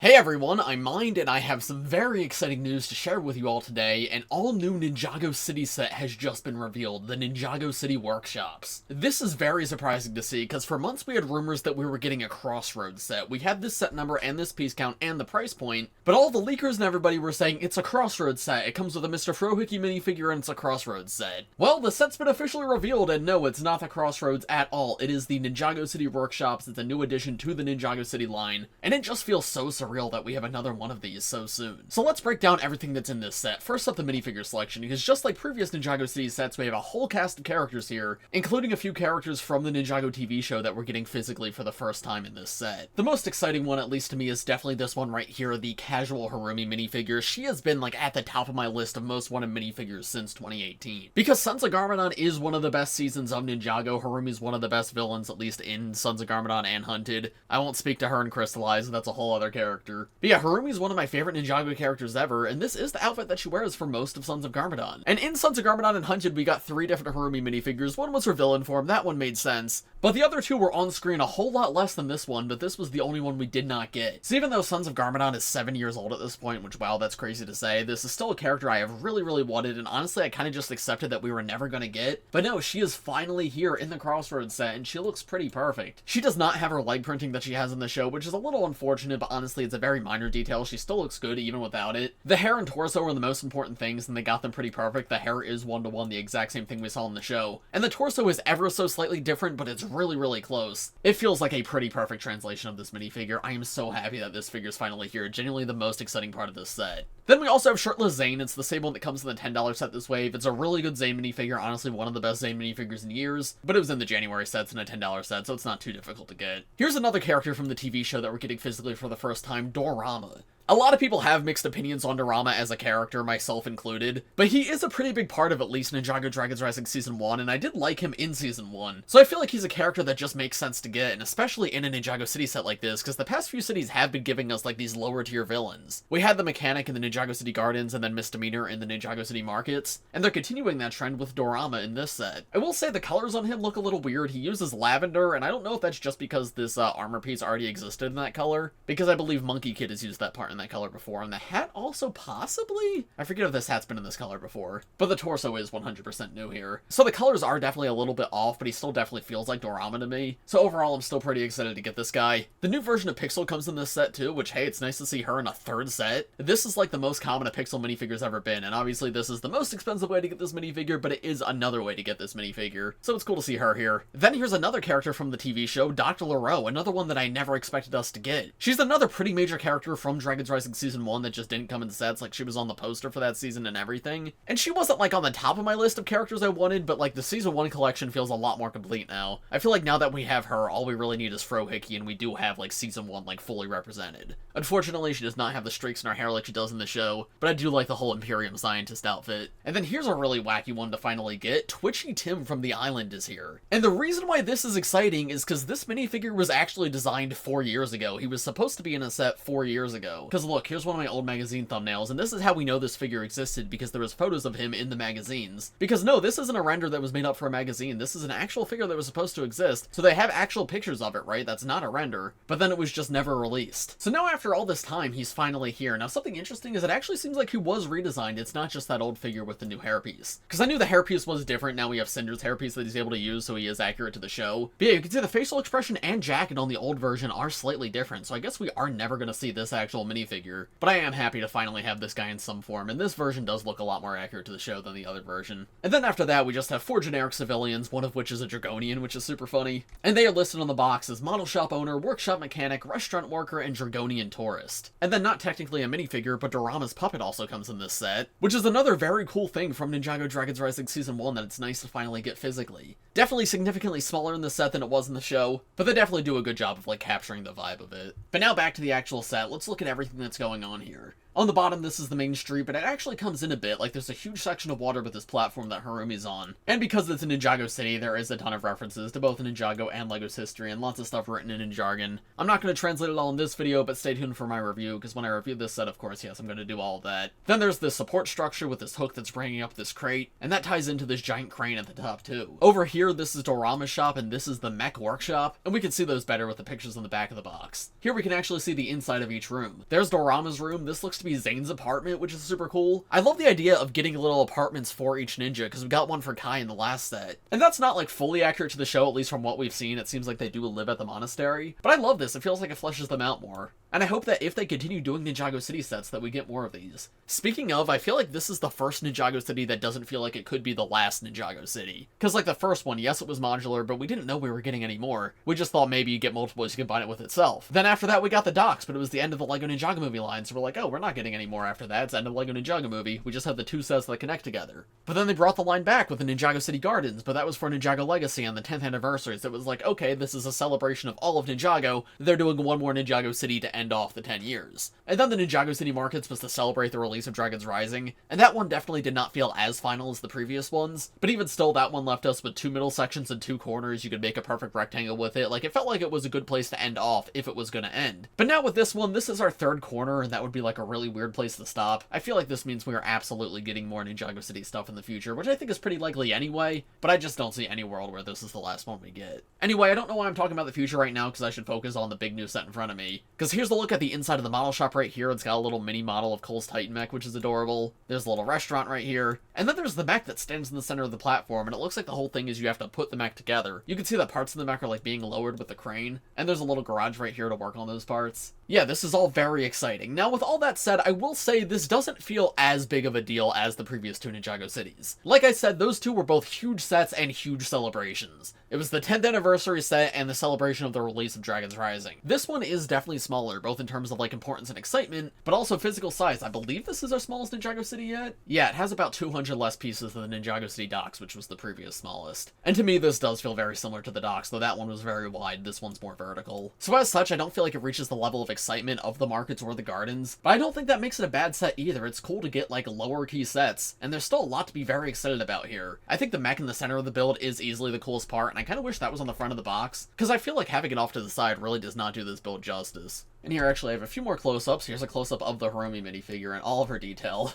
Hey everyone, I'm Mind, and I have some very exciting news to share with you all today. An all-new Ninjago City set has just been revealed, the Ninjago City Workshops. This is very surprising to see, because for months we had rumors that we were getting a Crossroads set. We had this set number and this piece count and the price point, but all the leakers and everybody were saying it's a Crossroads set, it comes with a Mr. Frohickey minifigure and it's a Crossroads set. Well, the set's been officially revealed, and no, it's not the Crossroads at all. It is the Ninjago City Workshops. It's a new addition to the Ninjago City line, and it just feels so surreal that we have another one of these so soon. So let's break down everything that's in this set. First up, the minifigure selection, because just like previous Ninjago City sets, we have a whole cast of characters here, including a few characters from the Ninjago TV show that we're getting physically for the first time in this set. The most exciting one, at least to me, is definitely this one right here, the casual Harumi minifigure. She has been like at the top of my list of most wanted minifigures since 2018. Because Sons of Garmadon is one of the best seasons of Ninjago, Harumi's one of the best villains, at least in Sons of Garmadon and Hunted. I won't speak to her in Crystallize, that's a whole other character. But yeah, Harumi's one of my favorite Ninjago characters ever, and this is the outfit that she wears for most of Sons of Garmadon. And in Sons of Garmadon and Hunted, we got 3 different Harumi minifigures. One was her villain form, that one made sense. But the other 2 were on screen a whole lot less than this one, but this was the only one we did not get. So even though Sons of Garmadon is 7 years old at this point, which wow, that's crazy to say, this is still a character I have really wanted, and honestly I kind of just accepted that we were never gonna get. But no, she is finally here in the Crossroads set, and she looks pretty perfect. She does not have her leg printing that she has in the show, which is a little unfortunate, but honestly it's a very minor detail. She still looks good even without it. The hair and torso are the most important things, and they got them pretty perfect. The hair is 1-to-1, the exact same thing we saw in the show. And the torso is ever so slightly different, but it's really close. It feels like a pretty perfect translation of this minifigure. I am so happy that this figure's finally here. Genuinely the most exciting part of this set. Then we also have Shirtless Zane. It's the same one that comes in the $10 set this wave. It's a really good Zane minifigure, honestly one of the best Zane minifigures in years, but it was in the January sets in a $10 set, so it's not too difficult to get. Here's another character from the TV show that we're getting physically for the first time, Dorama. A lot of people have mixed opinions on Dorama as a character, myself included, but he is a pretty big part of at least Ninjago Dragons Rising Season 1, and I did like him in Season 1. So I feel like he's a character that just makes sense to get, and especially in a Ninjago City set like this, because the past few cities have been giving us like these lower tier villains. We had the Mechanic in the Ninjago City Gardens, and then Misdemeanor in the Ninjago City Markets, and they're continuing that trend with Dorama in this set. I will say the colors on him look a little weird. He uses lavender, and I don't know if that's just because this armor piece already existed in that color, because I believe Monkey Kid has used that part in that color before, and the hat also possibly? I forget if this hat's been in this color before, but the torso is 100% new here. So the colors are definitely a little bit off, but he still definitely feels like Dorama to me. So overall, I'm still pretty excited to get this guy. The new version of Pixel comes in this set too, which hey, it's nice to see her in a 3rd set. This is like the most common a Pixel minifigure's ever been, and obviously this is the most expensive way to get this minifigure, but it is another way to get this minifigure. So it's cool to see her here. Then here's another character from the TV show, Dr. LaRoe, another one that I never expected us to get. She's another pretty major character from Dragons Rising Season 1 that just didn't come in sets. Like, she was on the poster for that season and everything. And she wasn't like on the top of my list of characters I wanted, but like the Season 1 collection feels a lot more complete now. I feel like now that we have her, all we really need is Frohickey, and we do have like Season 1 like fully represented. Unfortunately, she does not have the streaks in her hair like she does in the show, but I do like the whole Imperium Scientist outfit. And then here's a really wacky one to finally get. Twitchy Tim from The Island is here. And the reason why this is exciting is because this minifigure was actually designed 4 years ago. He was supposed to be in a set 4 years ago. Because look, here's one of my old magazine thumbnails, and this is how we know this figure existed, because there was photos of him in the magazines. Because no, this isn't a render that was made up for a magazine, this is an actual figure that was supposed to exist, so they have actual pictures of it, right? That's not a render, but then it was just never released. So now after all this time, he's finally here. Now something interesting is it actually seems like he was redesigned, it's not just that old figure with the new hairpiece. Because I knew the hairpiece was different, now we have Cinder's hairpiece that he's able to use, so he is accurate to the show. But yeah, you can see the facial expression and jacket on the old version are slightly different, so I guess we are never gonna see this actual minifigure. But I am happy to finally have this guy in some form, and this version does look a lot more accurate to the show than the other version. And then after that, we just have 4 generic civilians, one of which is a Dragonian, which is super funny. And they are listed on the box as model shop owner, workshop mechanic, restaurant worker, and Dragonian tourist. And then not technically a minifigure, but Dorama's puppet also comes in this set, which is another very cool thing from Ninjago Dragons Rising Season 1 that it's nice to finally get physically. Definitely significantly smaller in the set than it was in the show, but they definitely do a good job of like capturing the vibe of it. But now back to the actual set, let's look at everything that's going on here. On the bottom, this is the main street, but it actually comes in a bit. Like, there's a huge section of water with this platform that Harumi's on. And because it's in Ninjago City, there is a ton of references to both Ninjago and LEGO's history, and lots of stuff written in jargon. I'm not going to translate it all in this video, but stay tuned for my review, because when I review this set, of course, yes, I'm going to do all of that. Then there's this support structure with this hook that's bringing up this crate, and that ties into this giant crane at the top, too. Over here, this is Dorama's shop, and this is the mech workshop, and we can see those better with the pictures on the back of the box. Here we can actually see the inside of each room. There's Dorama's room. This looks to be Zane's apartment, which is super cool. I love the idea of getting little apartments for each ninja, because we got one for Kai in the last set. And that's not, like, fully accurate to the show, at least from what we've seen. It seems like they do live at the monastery. But I love this. It feels like it fleshes them out more. And I hope that if they continue doing Ninjago City sets, that we get more of these. Speaking of, I feel like this is the first Ninjago City that doesn't feel like it could be the last Ninjago City. Because, like, the first one, yes, it was modular, but we didn't know we were getting any more. We just thought maybe you get multiples, you combine it with itself. Then after that, we got the docks, but it was the end of the LEGO Ninjago movie line, so we're like, oh, we're not getting any more after that. It's the end of the LEGO Ninjago movie. We just have the two sets that connect together. But then they brought the line back with the Ninjago City Gardens, but that was for Ninjago Legacy on the 10th anniversary, so it was like, okay, this is a celebration of all of Ninjago. They're doing one more Ninjago City to end off the 10 years. And then the Ninjago City Markets was to celebrate the release of Dragon's Rising, and that one definitely did not feel as final as the previous ones, but even still, that one left us with 2 middle sections and 2 corners. You could make a perfect rectangle with it. Like, it felt like it was a good place to end off if it was gonna end. But now with this one, this is our 3rd corner, and that would be like a really weird place to stop. I feel like this means we are absolutely getting more Ninjago City stuff in the future, which I think is pretty likely anyway, but I just don't see any world where this is the last one we get. Anyway, I don't know why I'm talking about the future right now, because I should focus on the big new set in front of me. Because here's a look at the inside of the model shop right here. It's got a little mini model of Cole's Titan mech, which is adorable. There's a little restaurant right here. And then there's the mech that stands in the center of the platform, and it looks like the whole thing is you have to put the mech together. You can see that parts of the mech are like being lowered with the crane, and there's a little garage right here to work on those parts. Yeah, this is all very exciting. Now, with all that said, I will say this doesn't feel as big of a deal as the previous 2 Ninjago Cities. Like I said, those 2 were both huge sets and huge celebrations. It was the 10th anniversary set and the celebration of the release of Dragon's Rising. This one is definitely smaller, both in terms of like importance and excitement, but also physical size. I believe this is our smallest Ninjago City yet? Yeah, it has about 200 less pieces than the Ninjago City docks, which was the previous smallest. And to me, this does feel very similar to the docks, though that one was very wide, this one's more vertical. So as such, I don't feel like it reaches the level of excitement of the markets or the gardens, but I don't think that makes it a bad set either. It's cool to get like lower key sets, and there's still a lot to be very excited about here. I think the mech in the center of the build is easily the coolest part, and I kind of wish that was on the front of the box, because I feel like having it off to the side really does not do this build justice. And here, actually, I have a few more close-ups. Here's a close-up of the Harumi minifigure in all of her detail.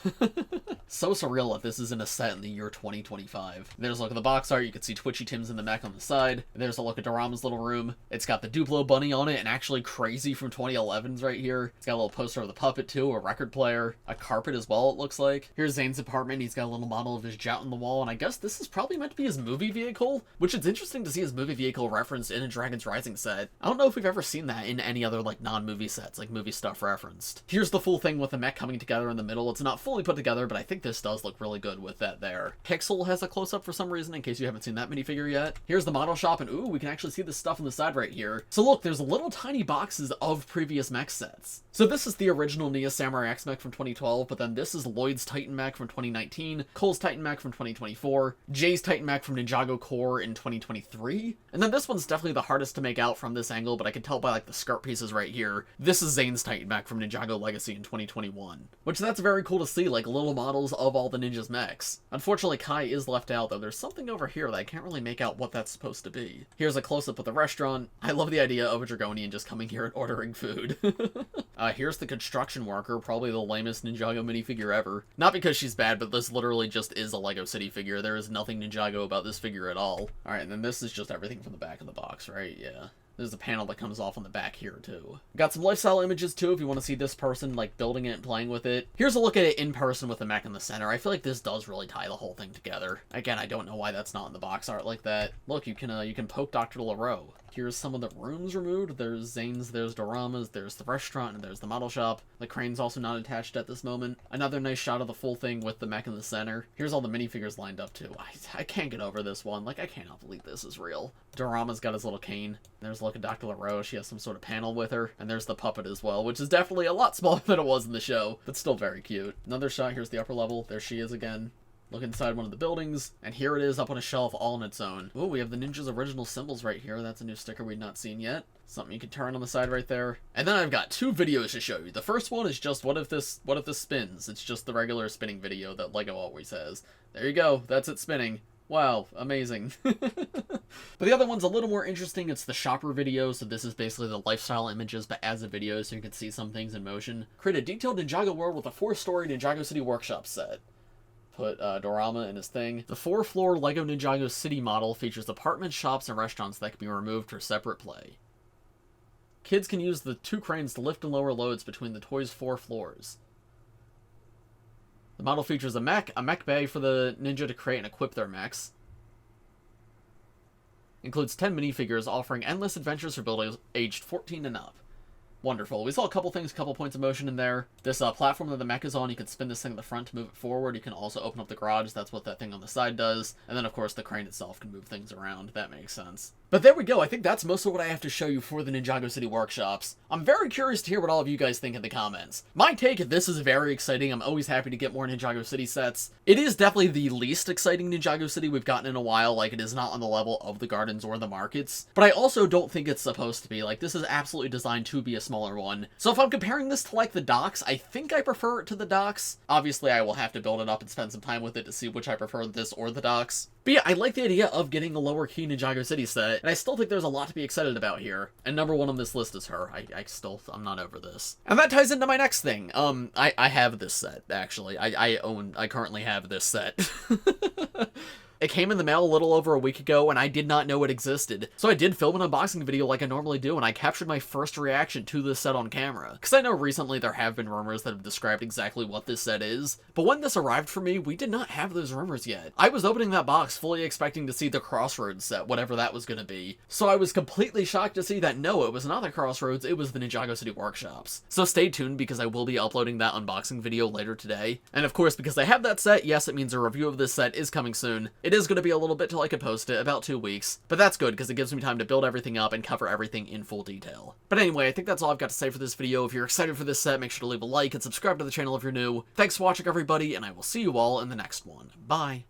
So surreal that this is in a set in the year 2025. There's a look at the box art. You can see Twitchy Tim's in the mech on the side. There's a look at Dorama's little room. It's got the Duplo bunny on it, and actually Crazy from 2011's right here. It's got a little poster of the puppet, too, a record player, a carpet as well, it looks like. Here's Zane's apartment. He's got a little model of his Jout on the wall, and I guess this is probably meant to be his movie vehicle, which it's interesting to see his movie vehicle referenced in a Dragon's Rising set. I don't know if we've ever seen that in any other, like, non-movie sets, like movie stuff referenced. Here's the full thing with the mech coming together in the middle. It's not fully put together, but I think this does look really good with that there. Pixel has a close-up for some reason, in case you haven't seen that minifigure yet. Here's the model shop, and ooh, we can actually see this stuff on the side right here. So look, there's little tiny boxes of previous mech sets. So this is the original Nia Samurai X mech from 2012, but then this is Lloyd's Titan mech from 2019, Cole's Titan mech from 2024, Jay's Titan mech from Ninjago Core in 2023, and then this one's definitely the hardest to make out from this angle, but I can tell by like the skirt pieces right here. This is Zane's Titan mech from Ninjago Legacy in 2021, which that's very cool to see, like little models of all the ninjas mechs. Unfortunately, Kai is left out, though. There's something over here that I can't really make out what that's supposed to be. Here's a close-up of the restaurant. I love the idea of a Dragonian just coming here and ordering food. Here's the construction worker, probably the lamest Ninjago minifigure ever. Not because she's bad, but this literally just is a LEGO City figure. There is nothing Ninjago about this figure at all. Alright, and then this is just everything from the back of the box, right? Yeah. There's a panel that comes off on the back here, too. Got some lifestyle images, too, if you want to see this person, like, building it and playing with it. Here's a look at it in person with the mech in the center. I feel like this does really tie the whole thing together. Again, I don't know why that's not in the box art like that. Look, you can poke Dr. LaRoe. Here's some of the rooms removed. There's Zane's, there's Dorama's, there's the restaurant, and there's the model shop. The crane's also not attached at this moment. Another nice shot of the full thing with the mech in the center. Here's all the minifigures lined up, too. I can't get over this one. Like, I cannot believe this is real. Dorama's got his little cane. There's a look at Dr. LaRoe. She has some sort of panel with her. And there's the puppet as well, which is definitely a lot smaller than it was in the show, but still very cute. Another shot. Here's the upper level. There she is again. Look inside one of the buildings, and here it is up on a shelf all on its own. Oh, we have the Ninja's original symbols right here. That's a new sticker we'd not seen yet. Something you can turn on the side right there. And then I've got 2 videos to show you. The first one is just what if this spins? It's just the regular spinning video that LEGO always has. There you go. That's it spinning. Wow, amazing. But the other one's a little more interesting. It's the shopper video, so this is basically the lifestyle images, but as a video, so you can see some things in motion. Create a detailed Ninjago world with a 4-story Ninjago City Workshops set. Put Dorama in his thing. The 4-floor LEGO Ninjago City model features apartments, shops, and restaurants that can be removed for separate play. Kids can use the 2 cranes to lift and lower loads between the toy's 4 floors. The model features a mech bay for the ninja to create and equip their mechs. Includes 10 minifigures offering endless adventures for builders aged 14 and up. Wonderful. We saw a couple things, a couple points of motion in there. This platform that the mech is on, you can spin this thing at the front to move it forward. You can also open up the garage. That's what that thing on the side does. And then, of course, the crane itself can move things around. That makes sense. But there we go. I think that's most of what I have to show you for the Ninjago City Workshops. I'm very curious to hear what all of you guys think in the comments. My take, this is very exciting. I'm always happy to get more Ninjago City sets. It is definitely the least exciting Ninjago City we've gotten in a while. Like, it is not on the level of the gardens or the markets. But I also don't think it's supposed to be. Like, this is absolutely designed to be a smaller one. So if I'm comparing this to, like, the docks, I think I prefer it to the docks. Obviously, I will have to build it up and spend some time with it to see which I prefer, this or the docks. But yeah, I like the idea of getting a lower key Ninjago City set, and I still think there's a lot to be excited about here. And number 1 on this list is her. I'm not over this. And that ties into my next thing. I have this set, actually. I currently have this set. It came in the mail a little over a week ago, and I did not know it existed. So I did film an unboxing video like I normally do, and I captured my first reaction to this set on camera. Because I know recently there have been rumors that have described exactly what this set is, but when this arrived for me, we did not have those rumors yet. I was opening that box fully expecting to see the Crossroads set, whatever that was going to be. So I was completely shocked to see that no, it was not the Crossroads, it was the Ninjago City Workshops. So stay tuned, because I will be uploading that unboxing video later today. And of course, because I have that set, yes, it means a review of this set is coming soon. It is going to be a little bit till I can post it, about 2 weeks, but that's good because it gives me time to build everything up and cover everything in full detail. But anyway, I think that's all I've got to say for this video. If you're excited for this set, make sure to leave a like and subscribe to the channel if you're new. Thanks for watching, everybody, and I will see you all in the next one. Bye!